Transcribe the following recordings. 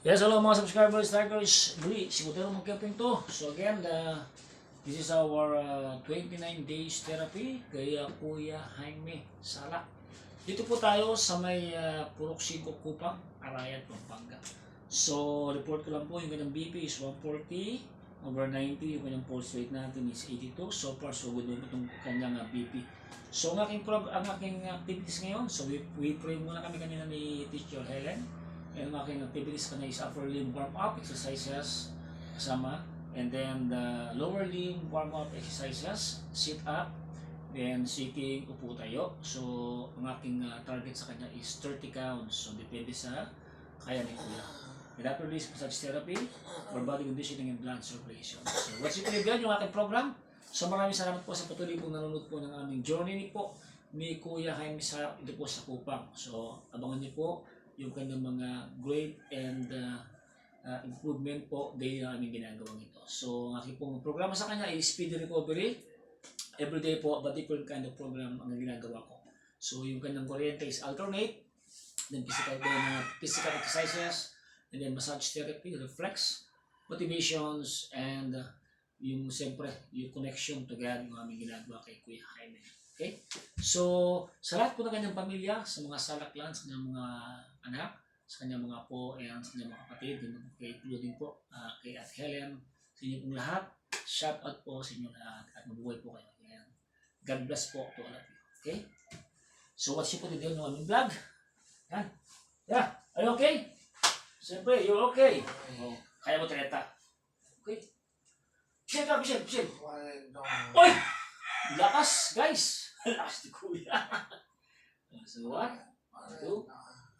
Yes, hello mga subscribers, strikers. Muli, si Butero Magkaping to. So again, this is our 29 days therapy kay Kuya Jaime Sala. Dito po tayo sa may Purok Sigo, Kupang, Arayan, Pampanga. So, report ko lang po, yung kanyang BP is 140 over 90, yung kanyang pulse rate natin is 82. So far, so good mo itong kanyang BP. So, ang aking activities ngayon, so we pray muna kami kanina ni Teacher Helen. And ang aking activities kanina is upper limb warm-up exercises kasama. And then the lower limb warm-up exercises, sit-up, then sitting, upo tayo. So, ang aking target sa kanya is 30 counts. So, depende sa kaya ni Kuya. And after this, massage therapy for body conditioning and blood circulation. So, what's it again, yung aking program? So, maraming salamat po sa patuloy pong nanonood po ng aming journey po ni Kuya Jaime Sala dito po sa Kupang. So, abangan niyo po yung kanyang mga great and improvement po daily na aming ginagawang ito. So, ang aking pong programa sa kanya is speedy recovery. Everyday po, but different kind of program ang ginagawa ko. So, yung kanyang kuryente is alternate, then physical exercises, and then massage therapy, reflex, motivations, and yung siyempre, yung connection to God yung aming ginagawa kay Kuya Jaime. Okay? So, sa lahat po ng kanyang pamilya, sa mga salaklan, sa kanyang mga anak, sa kanyang mga apo, and sa kanyang mga kapatid, including po kay At Helen, sa inyo pong lahat, shout out po sa inyo lahat at mabuhay po kayo. Ayan. God bless po to all of you. Okay? So, what's your today ng aming vlog? Yan. Yeah. Are you okay? Siyempre, you're okay. Oh, kaya mo treta. Okay? Pisil ka, pisil. Oy! Lakas, guys! Lakas ni Kuya. So, 1, 2,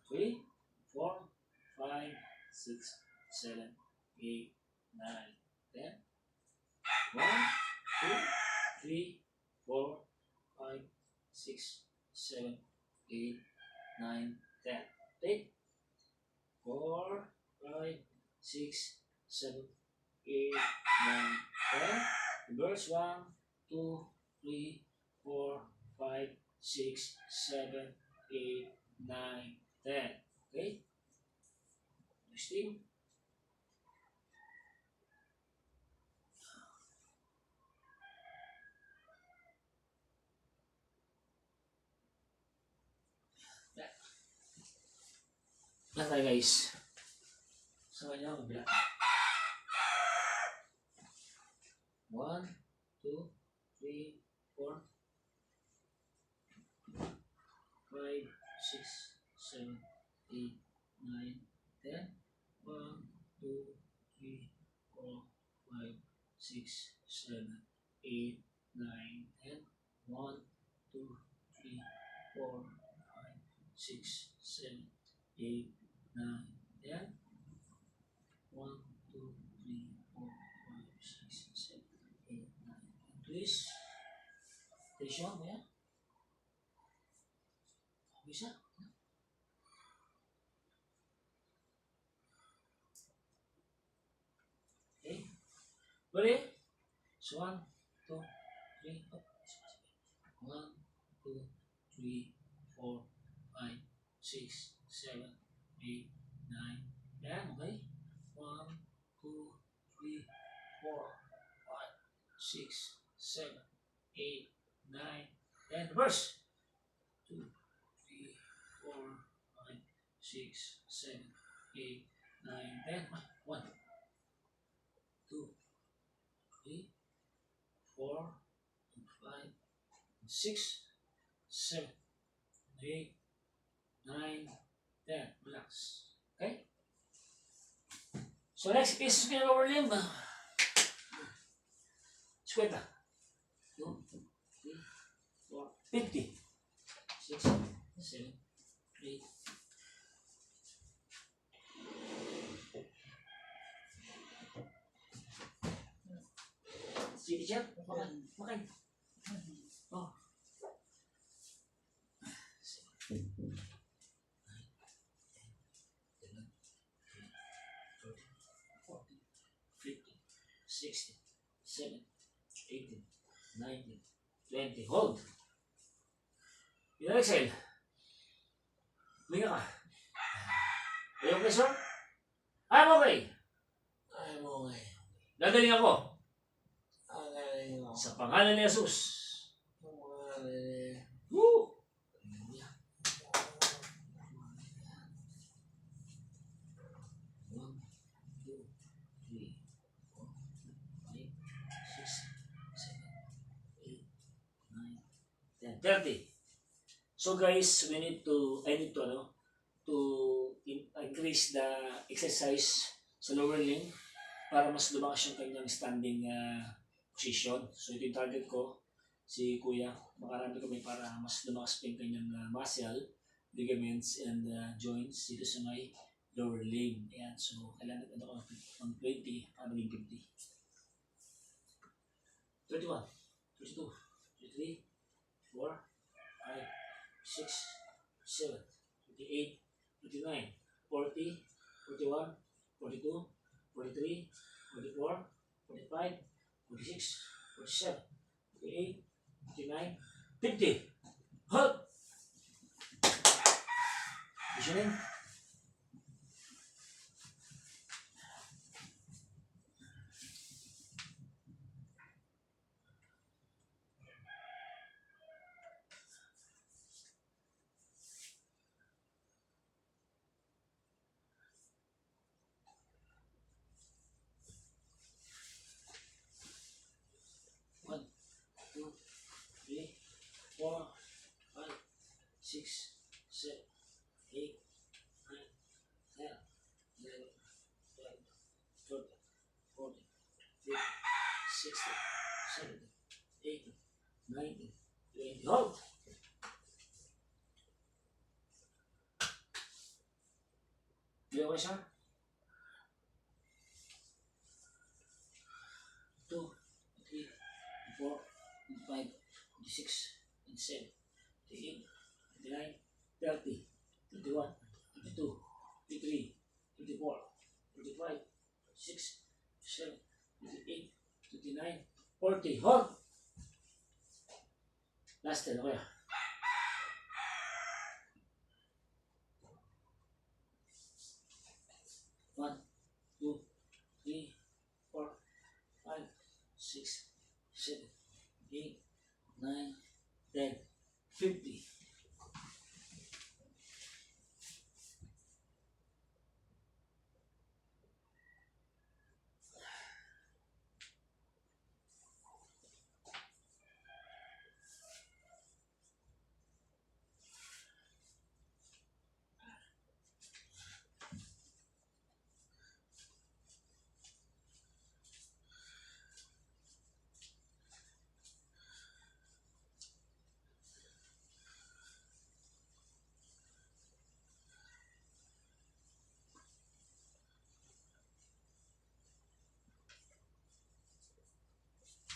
3, 4, 5, 6, 7, 8, 9, 10. 1, 2, 3, 4, 5, 6, 7, 8, 9, 10. Okay? 4, 5, 6, 7, 8, 9, 10. Reverse 1, 2, 3, 4, 5, 6, 7, 8, 9, 10. Okay? Next thing. Yan tayo guys. Sa kanya magbilang. 1, 2, 3, 4, 5, 6, 7, 8, 9, 10. 1, 2, 3, 4, 5, 6, 7, 8, 9, 10. 1, 2, 3, 4, 5, 6, 7, 8, 9, 10. 1, 2, 3, 4, 5, 6, 7, 8, 9, 10. Please. Tension mo yan. Bisa. Okay. Ready? So 1, 2, 3, 1, 2, 3, 4, 5, 6, 7, 8, 9, 10. Okay? 1, 2, 3, 4, 5, 6, 7, 8, 9, 10. Reverse. 2, 3, 4, 5, 6, 7, 8, 9, 10. 1, 2, 3, 4, 5, 6, 7, 8, 9, 10. Relax. Okay? So next is your lower limb. Squenta. 2, 3, 4, 50. 6, 7, 8. Sige, siya. Makan. Oh. 16, 17, 18, 19, 20. Hold. Yun, exhale. Huminga ka. Ayaw pressure? I'm okay. I'm okay. Dadaling ako. Agaling mo. Sa pangalan ni Jesus. Magaling. Woo! One, two, three, four, five, six, seven, eight, nine, 10, 30. So guys, I need to increase the exercise sa lower limb para mas lumakas yung kanyang standing position. So ito yung target ko, si Kuya. Makarami kami para mas lumakas pa yung kanyang muscle, ligaments, and joints dito sa may lower limb. Ayan, so kailangan natin ako ng 20 para maging 50. 31, 32, 33, 4, 5, 6, 7, 58, 59, 40, 41, 42, 43, 44, 45, 46, 47, 48, 49, 50. Halt! Positioning. One, two, three, 4, 5, 6, 7, 8, 9, 10, 11, 12, 13, 14, 15, 16, 17, 18, 19, 20. Hold! You okay, sir? 2, 3, 4, 5, 6, 7, 8, 9, 30, 31, 32, 33, 34, 35, 36, 37, 38, 39, 40. Hold! Last 10, okay. One, two, three, 4, 5, 6, 7, 8, 9, 10, 50.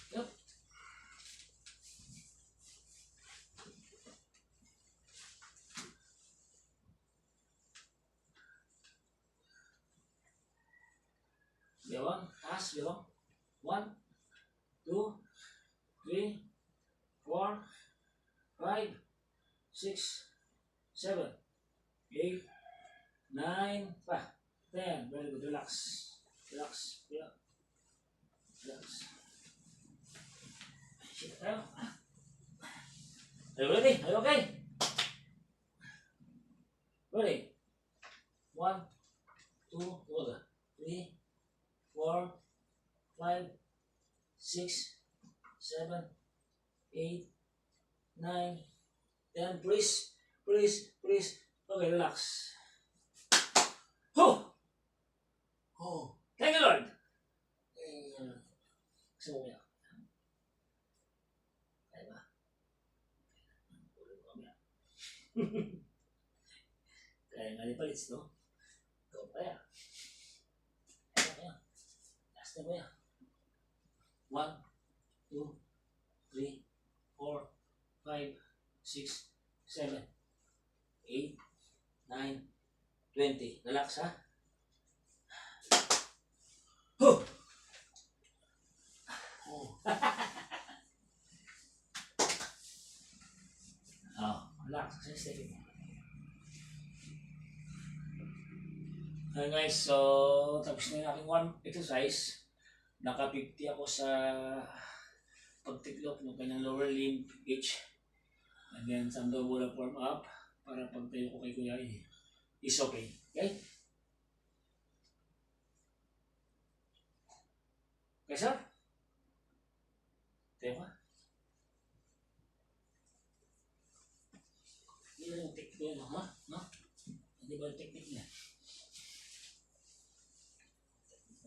Yep. Biawang, taas, biawang. 1, 2, 3, 4, 5, 6, 7, 8, 9, pa. 10. Very good. Relax. Relax. Yeah. Relax. Shit, tayo. Are you ready? Are you okay? Ready? 1, 2, 3, 4, 5, 6, 7, 8, 9, 10. Please. Please. Please. Okay, relax. Oh! Oh. Thank you, Lord. Gusto mo kaya? Kaya ba? Ulit mo kaya. Kaya nga ni Palits, no? Ikaw kaya. Kaya kaya. Last na kaya. 1, 2, 3, 4, 5, 6, 7, 8, 9, 20. Relax, ha? Huh! Oh. Oh, relax. Stay. Ayan guys, so tapos na yung aking one exercise. Naka 50 ako sa pagtiklop ng kanyang lower limb gauge. And then some double warm up para pagtayo ko kay Kuya is okay. Okay? Okay, sir? Tayo ka? Yan yung technique yun, ha? No? Hindi ba yung technique niya?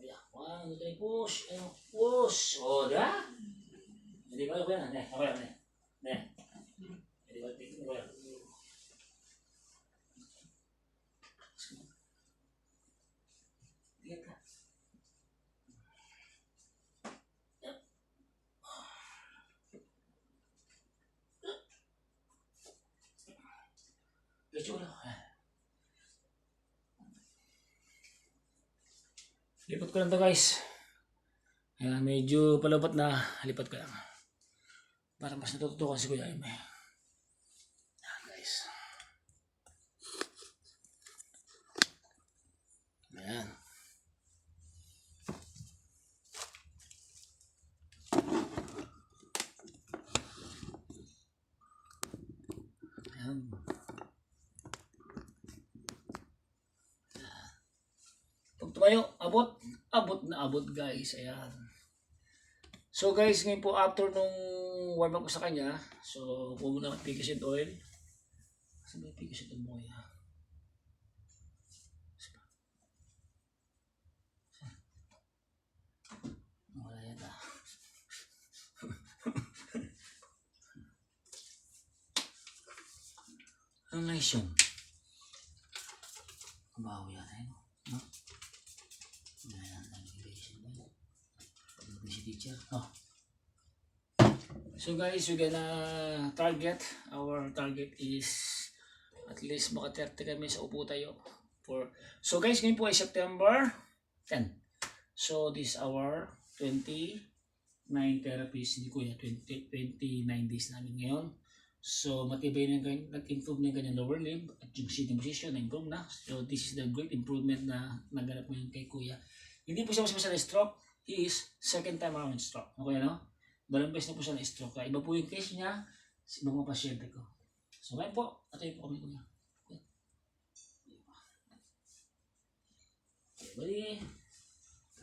Ayan, 1, 2, 3, push. Ayan, push. O, diba? Hindi ba yung yan? Okay, okay. Hindi ba yung technique ko yan? Tingnan ka. Diretso ulo. Lipat ko lang to guys. Ayan, medyo palabat na. Lipat ko lang. Para mas natututukan si Kuya Jaime. Ayan guys. Ayan. Ayan. Pag tumayo, abot na abot guys. Ayan. So guys, ngayon po after nung warm up ko sa kanya, so puno na ng pickles and oil. Saan ba yung pickles and oil mo kaya? Wala yata. Ang nice yun. Baho yan eh. No? Ayan, nag-relation ba yun? Pagdating si teacher. Oh. So guys, we're gonna target. Our target is at least maka 30 kami sa upo tayo. So guys, ngayon po ay September 10. So this is our 29 therapies. Hindi ko yan, 29 days namin ngayon. So matibay na nag-improve na yung kanyang lower limb at yung sitting position na-improve na. So this is the great improvement na naganap mo yung kay Kuya. Hindi po siya mas na stroke. He is second time around stroke. Okay, no? Dalawang beses na po siya na stroke. Kaya iba po yung case niya sa ibang mga pasyente ko. So ngayon po, ito po kami Kuya. Okay,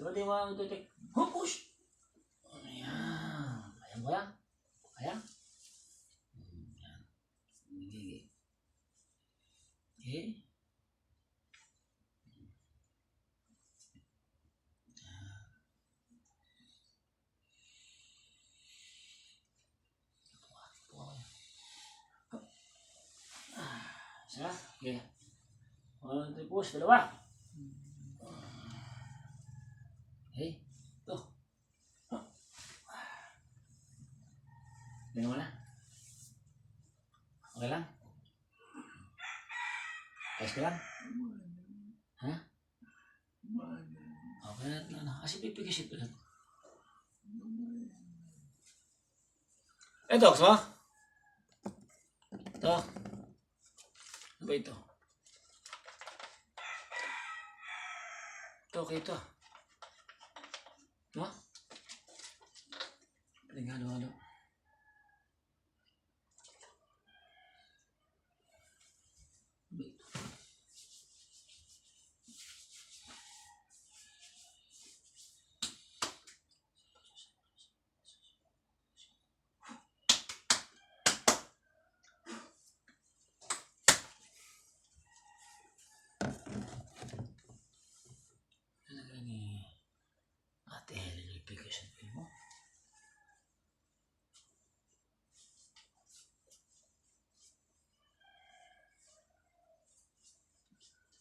bali mo ito tek. Push! Ayan. Ayan Kuya? Ayan? Ayan. Okay. Isa? Okay. 1, 2, push. Dalawa. Okay. Ito. Ganyan mo na. Okay lang? Ayos ka lang? Ha? Okay na. Kasi pipigisit ko lang. Ito, so? Ito. Ano ba ito? Ito, okay ito. No? Halo-halo. Ate Helen, application fee mo.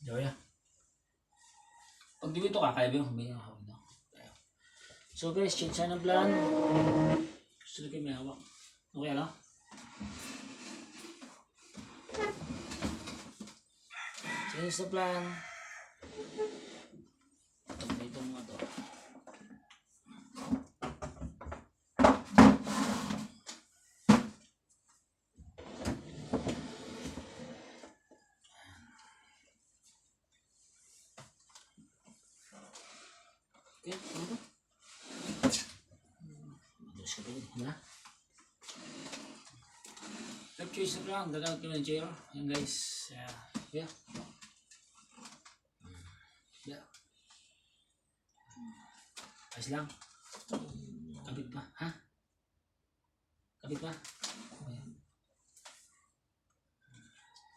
Joya. Pag dito ka, kaya ba yung humingi ako na? So guys, change ng plan. Gusto na kayo may hawak. Okay, ano? Change the plan. Ito mga to. Okay, ano ba? Diyos ka pala, ha? Top choice na lang, dagang ko ng chair. Yan guys. Yeah. Yeah. Ayos lang. Kapit pa, ha? Kapit pa. Ayan.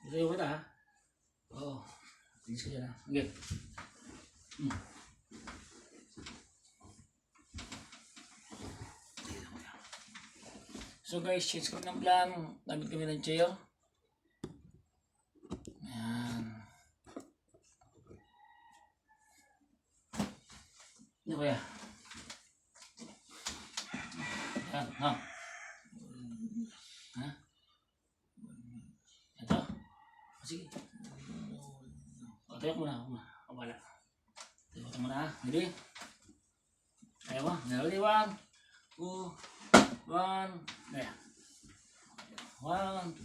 Ito yung kita, ha? Oo. Tinis ko dyan, ha? Okay. So guys, change kami ng plan. Gamit kami ng chair. Ayan. Ano kaya? Ayan, ha? Ha? Ito? Sige. Tayo ko muna. Wala. Tayo ko muna, ha? Ready? Ayaw mo? Ready? 1, 2, 1. There. 1.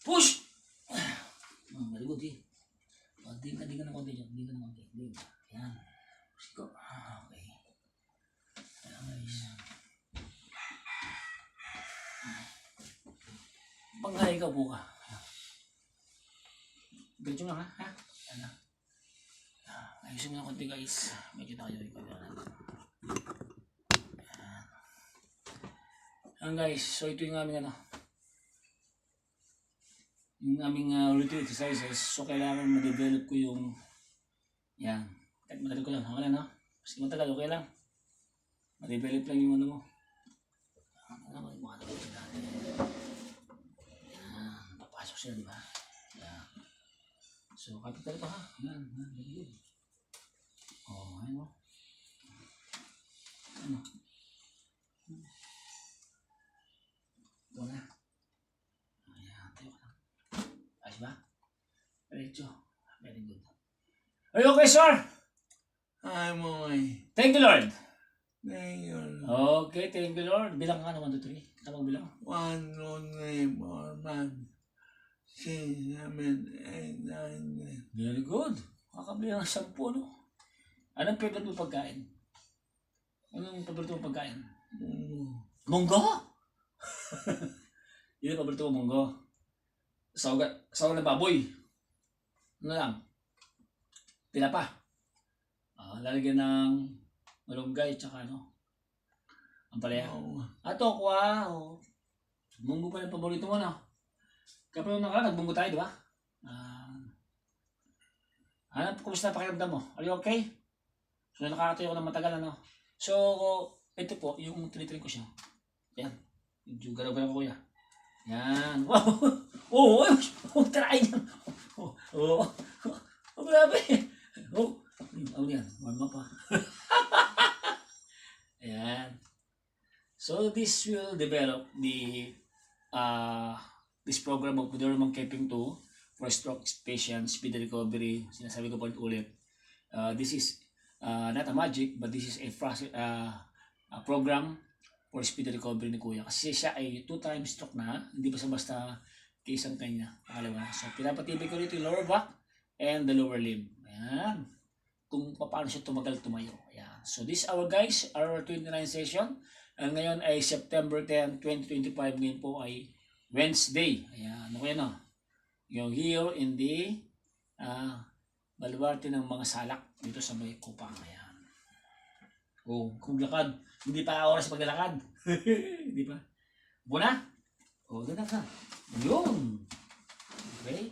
Push! Very good, eh. Di ka ng konti dyan. Di ka ng konti. Ayan. Push ko. Okay. Ayan, guys. Panghalay ka po ka. Diretso lang, ha? Ayan na. Ayusin mo ng konti, guys. Medyo tayo ikaw yan. Ayan guys, so ito yung aming routine exercises. So kailangan ma-develop ko yung yan. Kahit matagal ko lang, okay lang, no? Maski matagal, okay lang. Ma-develop lang yung ano mo. Ano mo, yung mga tagal sila. Yan, papasok sila, di ba? Yan. So, kapital pa ha. Yan, very good. Oh, ayun mo. Ano? Ito na. Ayan, tayo ka lang. Ayos ba? Diretso. Very good. Are you okay, sir? I'm okay. Thank you, Lord. Thank you. Okay, thank you, Lord. Bilang ka naman, 1, 2, 3. Tamang bilang. 1, 2, 3, 4, 5, 6, 7, 8, 9, 10. Very good. Makakabilang ng 10, no? Anong favorite mo pagkain? Anong paborito mo pagkain? Munggo? Yun ang paborito mo, munggo. Sawa na baboy. Ano lang? Tinapa. Lalagyan ng malunggay tsaka ano? Ang palaya. Ato, kuha. Munggo pa yung paborito mo, no? Kapag nagbunggo tayo, di ba? Kumusta pakiramdam mo? Are you okay? So, nakakatayo ko ng matagal, ano? So, ito po, yung tinitrain ko siya. Yan. Yung galaw-galaw ko, kuya. Yan. Wow! Oo! Try yan! Oo! Grabe! Oo! Ano yan? Warm up pa. Ayan. So, this will develop this program of Dermal Keeping 2 for stroke patients, speed recovery. Sinasabi ko po ulit. This is not a magic, but this is a program for speed recovery ni Kuya. Kasi siya ay 2 times stroke na, hindi basta-basta case ang kanya. Pangalawa. So, pinapatibig ko dito yung lower back and the lower limb. Ayan. Kung paano siya tumagal-tumayo. Ayan. So, this our guys, our 29 session. Ngayon ay September 10, 2025. Ngayon po ay Wednesday. Ayan. Ano kaya no? Yung here in the baluarte ng mga salak dito sa may Kupang. Ayan. Kung lakad. Hindi pa oras paglalakad. Hindi pa. Buna? Doon na ka. Yun. Okay.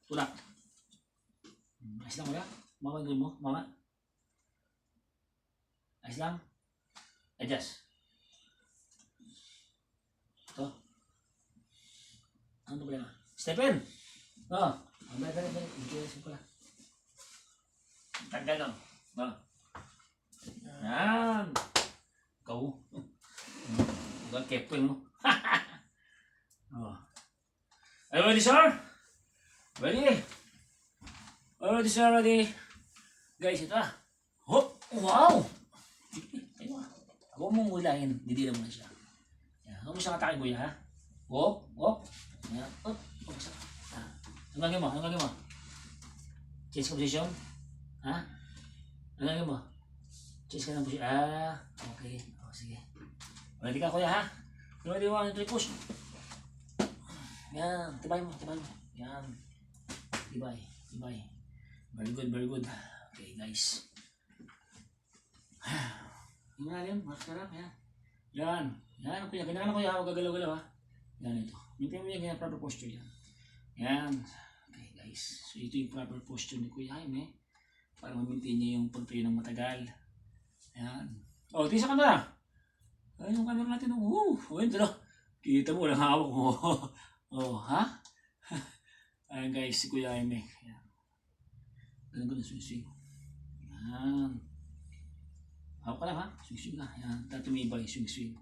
Tulak. Ayos lang wala? Mama, gawin mo? Mama? Ayos lang? Adjust. Ito. Ano problema? Step in. Balik. Adjust ko pala. Tanggal lang. Yan. Ikaw. Huwag kepo mo. Are you ready, sir? Ready? Ready, sir? Ready? Guys, ito wow! Huwag mong ulahin. Didila mo na siya. Huwag mo siyang atake, kuya, ha? Hop. Yan. Ang gagawin mo? Change position? Ha? Ang gagawin mo? Chase ka ng push. Okay. O, sige. Ready ka, kuya, ha? Ready, 1, 2, push. Yan. Tibay mo. Yan. Tibay. Very good, very good. Okay, guys. Yung malalim, masarap, yan. Yan, kuya. Ganyan kuya. Huwag gagalaw-galaw, ha? Yan ito. Mintain mo yan, ganyan, proper posture yan. Yan. Okay, guys. So, ito yung proper posture ni Kuya Jaime. Para ma-maintain niya yung pagtayo ng matagal. Yan. O, tisa ka na. Ayun yung camera natin. Ayun, tala. Kita mo, walang hawak mo. Ha? Ayan, guys, si Kuya Jaime. Yan. Ganun, swing. Yan. Hawak ka lang, ha? Swing ka. Yan. Tatumibay, swing.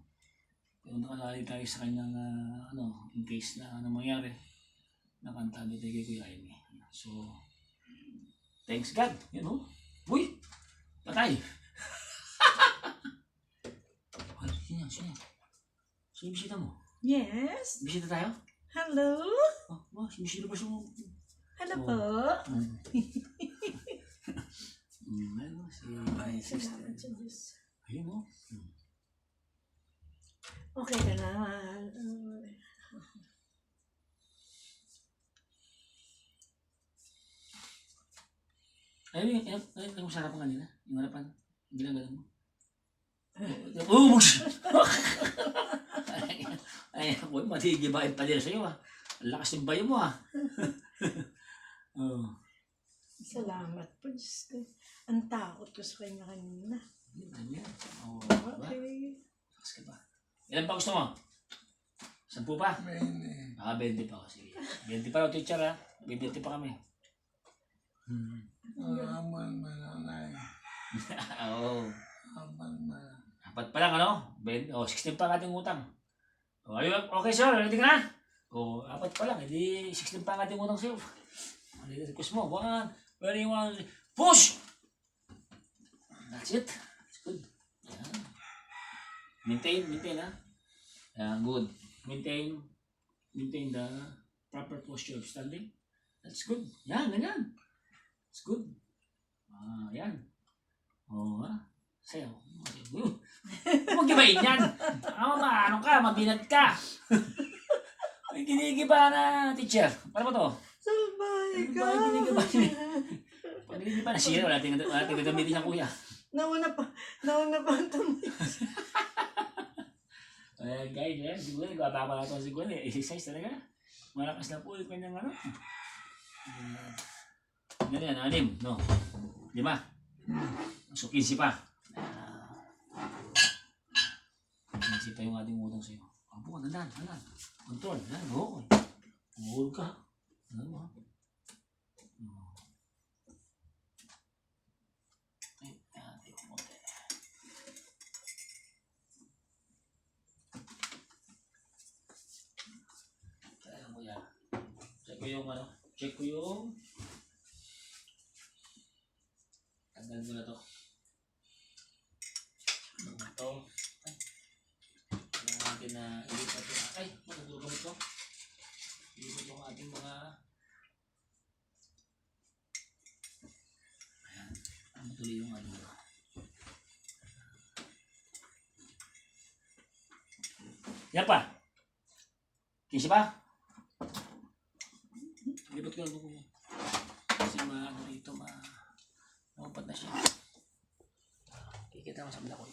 Kung nakalali tayo sa kanyang, in case na mangyari, nakantado tayo kay Kuya Jaime. So, thanks God. Yan o. Uy! Patay! Ay, sino? Sino yung bisita mo? Yes. Bisita tayo? Hello. Bisita ba siya mo? Hello po. Ano, si my Ay, sister. salamat sa Diyos. Ayun o. Okay ka na. Ayun yung sarapan kanina. Yung harapan. Ginagalan mo. Bugs! Ay, ako, matigibain pa din sa'yo, ha. Ang lakas ng bayo mo, ha. Salamat po, Diyos ko. Ang takot ko sa kanya kanina. Ganyan. Diba? Okay. Lakas ka pa. Ilan pa gusto mo? 10 pa? 20. 20 pa. Sige. 20 pa raw, teacher, ha. 20 pa kami. Aman mananay. Oo. Aman mananay. 4 pa lang, ano? 16 pa ang ating utang. Ayun, okay, sir. Ready ka na? 4 pa lang. Hindi 16 pa ang ating utang sa'yo. Request mo. 1, ready, 1, push! That's it. That's good. Yan. Maintain, ha? Yan, good. Maintain the proper posture of standing. That's good. Yan, ganyan. That's good. Yan. Ha? Sayo. Huwag gibain yan. Ano ka, mabinat ka. Ay, ginigiba na, teacher. Paano ba to? Sabay ka. Ginigiba. Ginigiba na siya. Wala tingnan gamitin niya, kuya. Nauna pa ang tumis. Guys, siguro nagpapapa na ito siguro. Exercise talaga. Malakas na po yung kanyang ano. Ganyan, 6, no? 5. So, 15 pa. 15 pa yung ating utang sa'yo. Apo, gandan. Control. Oo. Umuhulog ka. Ano mo? Check ko yung tanggal mo na to. Ito. Kailangan natin na ilipat yung matutulog kami ito. Ilipat yung ating mga matuloy yung ating mga yan pa. Kisi pa? Lipat ko lang ito kasi dito maupat na siya. Kikita ko sa bila ko.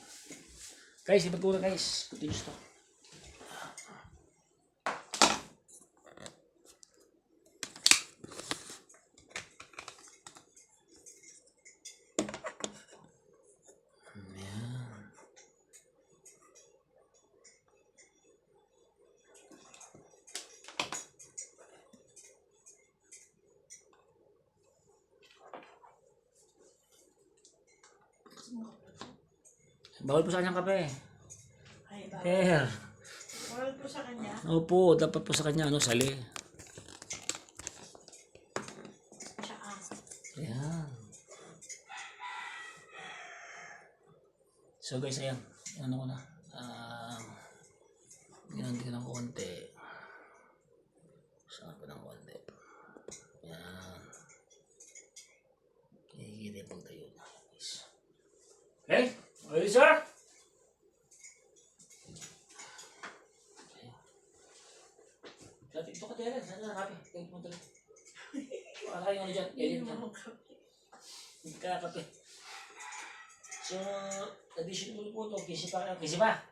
Guys, lipat ko na guys. Continuous to. Bawal po sa kanyang kape. Ay, bawal. Hair. Bawal po sa kanya. Opo, dapat po sa kanya sali. Tsaka. Ayan. So guys, ayan. Ano ko na. Ginanti ko ng konti. Saan ko ng konti. Ayan. Kikita yung pagtayo na. Okay? Ready, sir? Dati, ito ka tayo. Saan na hanapin? Tingin mo talaga. Wala kayong ano dyan. Edit ka. Hindi ka kape. So, additional po ito. Kisi pa.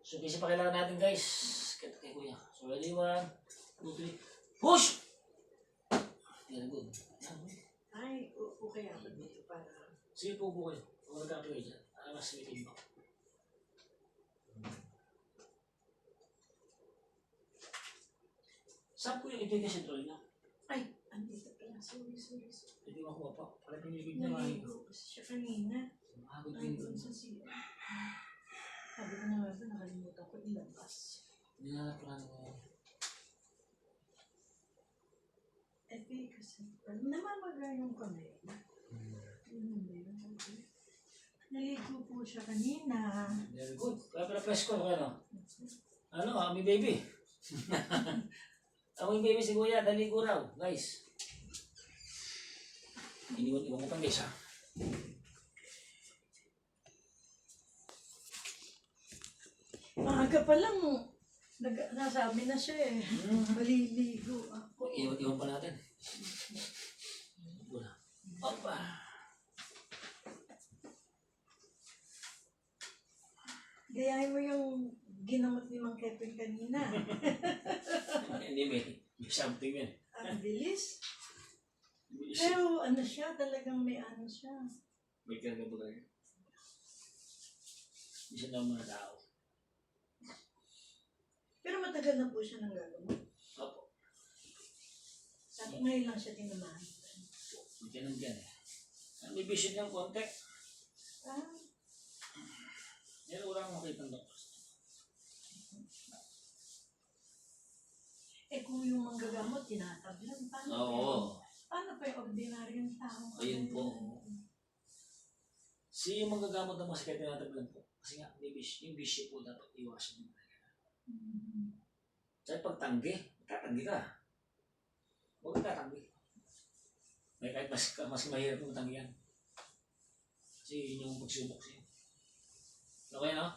So, kisi pa kailangan natin, guys. Kaya kay kuya. So, ready, 1, 2, 3. Push! Very good. Yan. Ay, okay ako dito para... Sige po kayo. Kung nagkakape kayo dyan. Mas meeting mo. Saan po yung ibigay sa drawing na? Ay, andito pala. Sorry. Hindi mo ako pa. Parang pinigid na nga yun. Naligo kasi siya kanina. Mahagod Ay, din doon doon. sa siya. Sabi ko na nga ba, nakalimutan ko ilabas. Nilalap ko na naman. Kasi, namamaga yung kamay. Naligo po siya kanina. Very good. Kaya pala press ko. Ano? Ano? Ami baby. Ami baby si kuya. Daligo raw. Guys. Iniwan ko pang guys ha. Maaga pa lang, nasabi na siya eh. Maliligo ako. Iwan pa natin. Wala. Opa. Gayahin mo yung ginamot ni Mang Kevin kanina. Hindi may something yan. Ang bilis. Pero ano siya, talagang may ano siya. May karga po tayo. Hindi siya naman mga tao. Pero matagal na po siya nang gagamot. Opo. Sabi ngayon lang siya tinamahan. Hindi lang dyan eh. May vision niyang konti. Ah, Yan wala akong makita ng doktor. kung yung manggagamot, tinatablan. Paano Oo. Paano pa yung ordinaryong tao? Ayun po. Si manggagamot ng masakit na natablan po. Kasi nga, yung bisyo po dapat iwasan mo. Sa pagtanggi, tatanggi ka. Huwag kang tatanggi. May kahit mas mahirap mong tanggihan. Kasi yun yung pagsubok siya. Okay, no?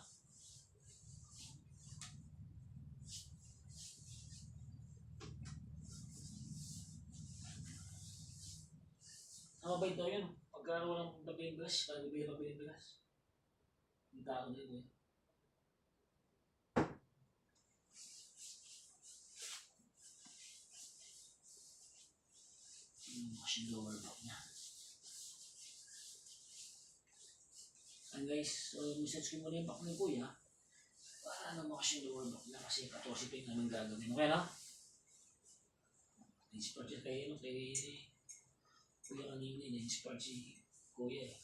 Mabait daw yun. Pagka walang pabili ng bigas, parang bibili ng bigas. Hindi tao na yun eh. Kasi lower back niya. And guys, so message ko muna yung back ni Kuya. Para naman kasi lower back niya kasi 14 pa yung namin gagawin. Okay na? Inspired siya kay Kuya kanina eh. Inspired si Kuya eh.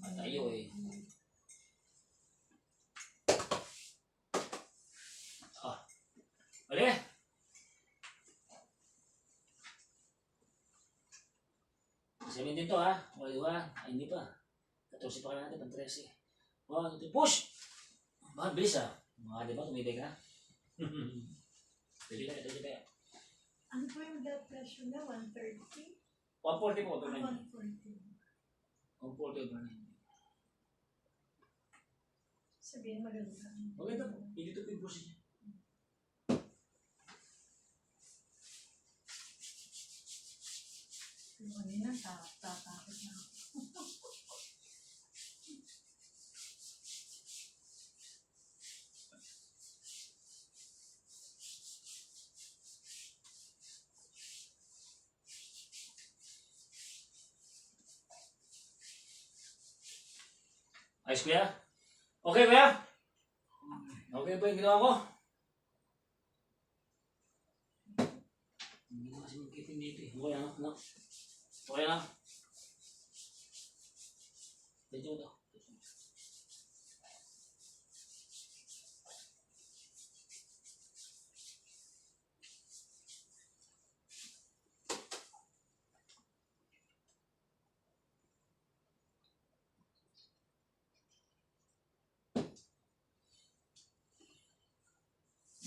At tayo eh. Ah. Bali! Sabihin din to ha. Okay ba? Ay hindi pa. 14 pa ka natin. Pang 13. 1, 2, push! Bakit bilis ha? Mga di ba? Tumibig ha? Dali ka. Ano po yung blood pressure na? 130? 140 po. 140. 140 over 90. Sabihin maganda. Maganda po. Hindi ito po yung procedure. Yung kanina, tatakot na ako. Ayos kuya? Okay kuya? Okay ba yung ginawa ko? Hindi ko kasi magkipin dito eh. Okay na, no? Okay na? Dito ko to.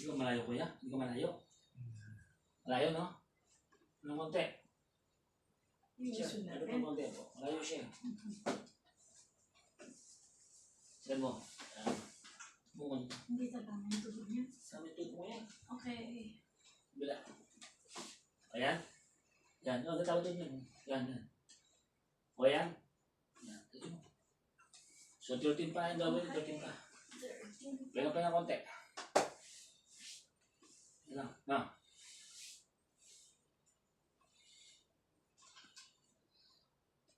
Hindi ko malayo kuya? Hindi ko malayo? Malayo no? Anong konti? Yung Siya, gusto ano natin. pang konti po? Malayo siya. Hindi talaga yung tulog niya. Sabi tuto mo yan. Okay. Bila. Ayan. Yan. O, natawag din yan. Yan, yan. O, yan. Yan. Ito mo. So, 13 pa yung gawin. 13 pa. Pega pa yung konti. Yan lang. Na.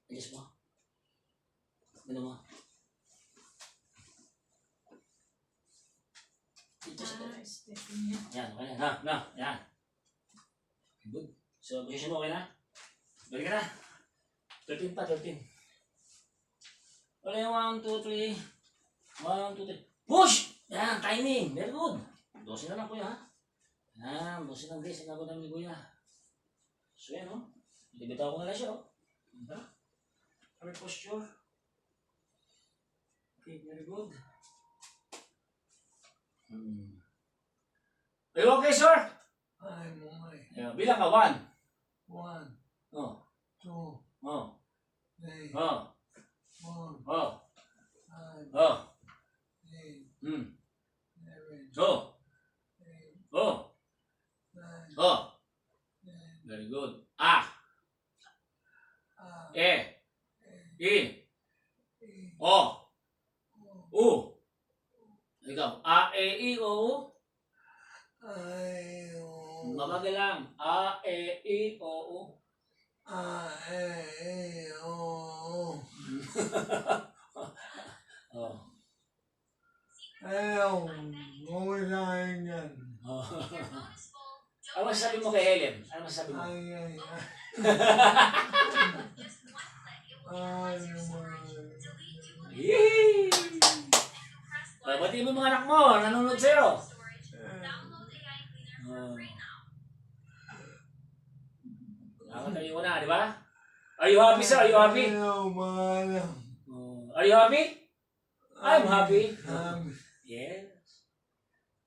Ayos mo. Ano mo? Dito sa Step niya. yan, okay na. Na, yan. Good. So, position mo okay na? Balik ka na. 13 pa, 13. Okay, 1, 2, 3. 1, 2, 3. Push! Yan, timing. Very good. 12 na lang, kuya, ha? Yan, 12 lang, guys. Inabot namin ni kuya. So, yan, oh. Ibitaw ko na lang siya, oh. Diba? Our posture. Okay, very good. Are you okay, sir? I'm okay. Yeah, bilang ka, 1. 1, Oh, 2, oh, 3, oh, 4, oh, 5, oh. 8, Hmm. 7, Oh, 8, oh, 9, oh. 10, Very good. Ah, E, I, O, U. Ikaw, A, E, I, O, U. Mabagal lang. A, E, I, O, U. Oh. Oh. Ano masasabi mo kay Helen? Ano masasabi mo? Yee! Batiin mo mga anak mo, nanonood sa'yo. Nakakatayo ko na, di ba? Are you happy, sir? Are you happy? Are you happy? I'm happy. Yes.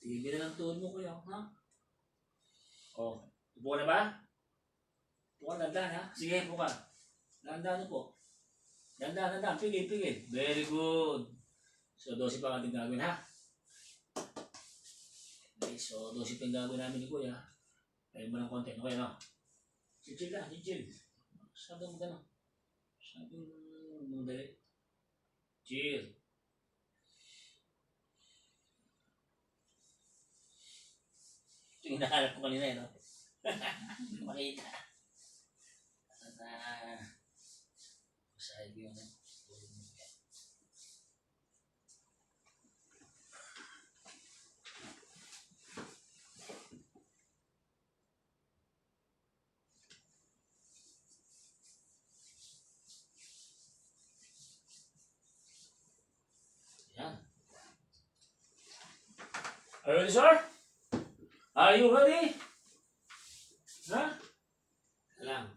Tigil na ng tuhod mo, kuya. Ha? Oh, upo na ba? Upo ka, dandan, ha? Sige, upo ka. Dandan po. Dandan. Pigil. Very good. So, 12 pa ang ating gagawin, ha? Okay, so 12 pa yung gagawin namin ni kuya. Kaya mo ng konti. Okay, no? Chill lang, chill. Sabi mo gano'n. Sabi mo dali. Chill. Ito yung hinahanap ko kanina, no? Hindi makita. Masahe ko yun, eh. Yan. Are you ready, sir? Are you ready? Ha?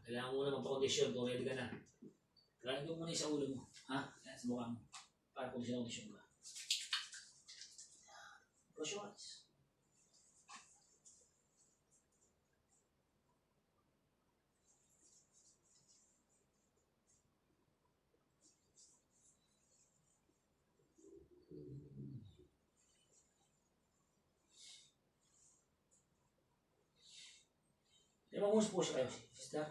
Kailangan mo muna magpa-condition kung ready ka na. Kailangan mo muna sa ulo mo. Ha? Yan, sa mukha mo. Para condition ka. Close your eyes. Ipamungus kayo, sister.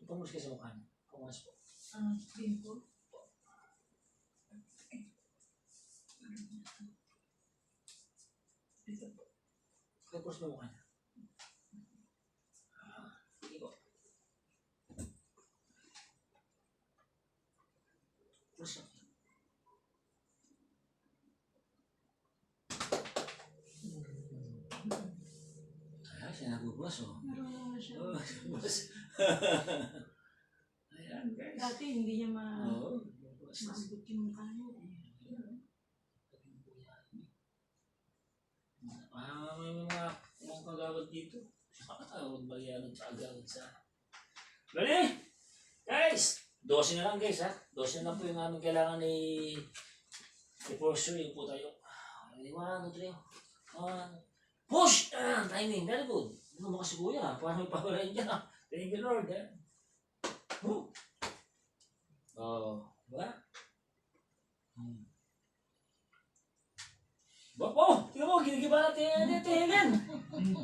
Ipamungus kayo sa mukha niyo. Ipamungus po. Pimple. Ito po. Ipamungus mo mukha niya. Sige po. Close up. Ayan, siya nagbubulas, oh. Marunong na siya. Bubulas. Ayan, guys. Dati hindi niya Oo, bubulas. maabot yung mukha niya. May mga kagawad dito. Huwag baliyagan sa agawad sa... Ready? Guys! 12 na lang, guys, ha? 12 na lang po yung aming kailangan i-pursue po tayo. Ready? 1, 2, 3. 1. Push! Timing. Very good. Ano mo kasi kuya? Paano may pawalain dyan? Thank you, Lord. Oh. Diba? Ba?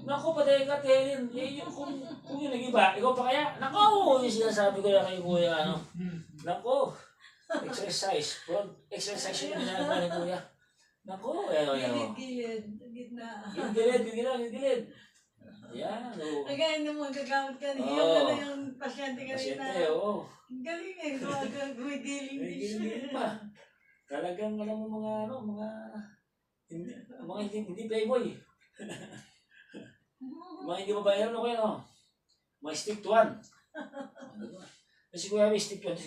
Naku, patay ka, Helen. Eh, yung, kung yung nag-iba, ikaw pa kaya? Naku, yung sinasabi ko na kay Kuya, ano. Naku, exercise. Exercise yung ginagawa ni Kuya. Naku, Gilid-gilid. Gitna. Gilid. Yan, oo. Kagaya ng mga gagamit ka, Oo. yung ano yung pasyente kanina. Pasyente, oo. Ang galing eh, gumigiling May din siya. gilid pa. Talagang alam mo mga hindi playboy. Mga hindi mabayaran no kaya no. Mga stick to one. Kasi kuya may stick to one.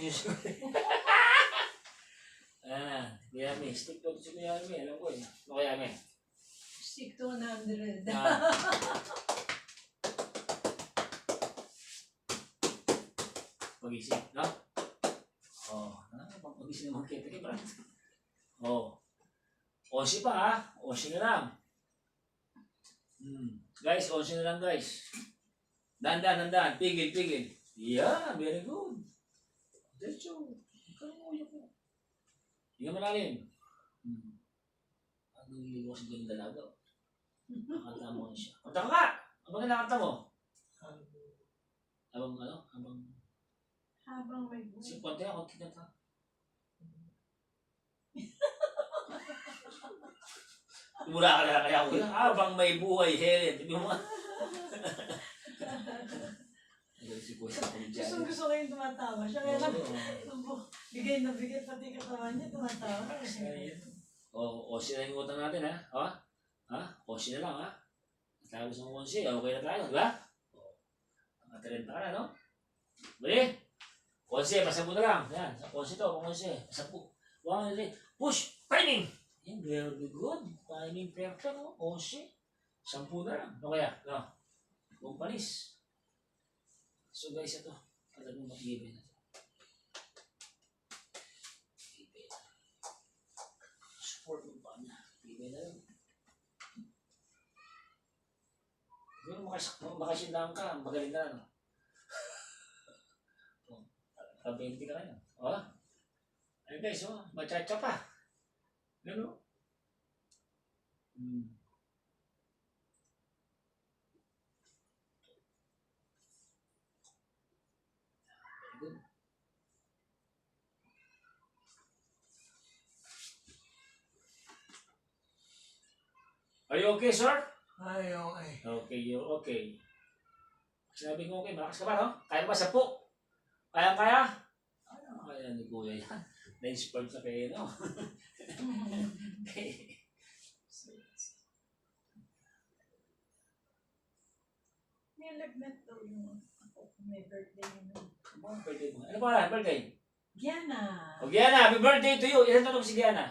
Kuya may stick to one si kuya may. Alam ko eh. No kaya may. Stick to 100. Pag-isip, no? Pag-isip naman kita kay Brad. Onsi pa ha? Onsi na lang. Guys, onsi na lang guys. Dandan. Pigil. Yeah, very good. Diretso. Ikaw mo uyo ko. Hindi ka malalim. Ang nililiwa sa ganyan dalaga. Nakanta mo siya. Kanta ka! Ano ba kinakanta mo? Habang Habang may buhay. si Ponte ako kinanta. Tumula ka na kaya ako. Habang may buhay, Helen. Sabi mo nga. Si Kuya ako Gusto ko yung tumatawa. Siya kaya lang, bigay na bigay pati katawan niya, tumatawa. Osi na yung utang natin, ha? Osi na lang, ha? Tapos ng onsi, okay na tayo, di ba? Nakatalenta ka na, no? Bali? Onsi, pasapo na lang. Yan, onsi to, onsi. Pasapo. 1, 2, 3, push! Timing! Yan, very good. Timing perfect, no? Onsi. 10 na lang. Ano kaya? No? Buong panis. So guys, ito. Talagang makikibay na ito. Support mo pa niya. Ibay na lang. Siguro makasindahan ka, magaling na, no? Ka-20 ka na. Ayun guys, machacha pa. Gano? Good. Are you okay, sir? Ay, okay. Okay, you're okay. Sinabi ko okay, malakas ka ba, no? Kaya ba 10? Kaya? Kaya ni Kuya yan. Na-inspired sa kayo, no? May lagnat daw yung ako. May birthday yun. Birthday mo. Ano pa na? Birthday? Gianna. Gianna, happy birthday to you. Ilan tanong si Gianna?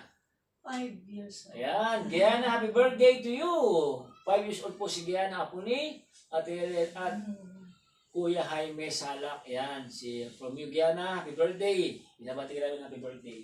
5 years old. Ayan, Gianna, happy birthday to you. 5 years old po si Gianna, apo ni Ate Helen at Kuya Jaime Salak. Ayan, from you Gianna, happy birthday. Binabati ka namin happy birthday.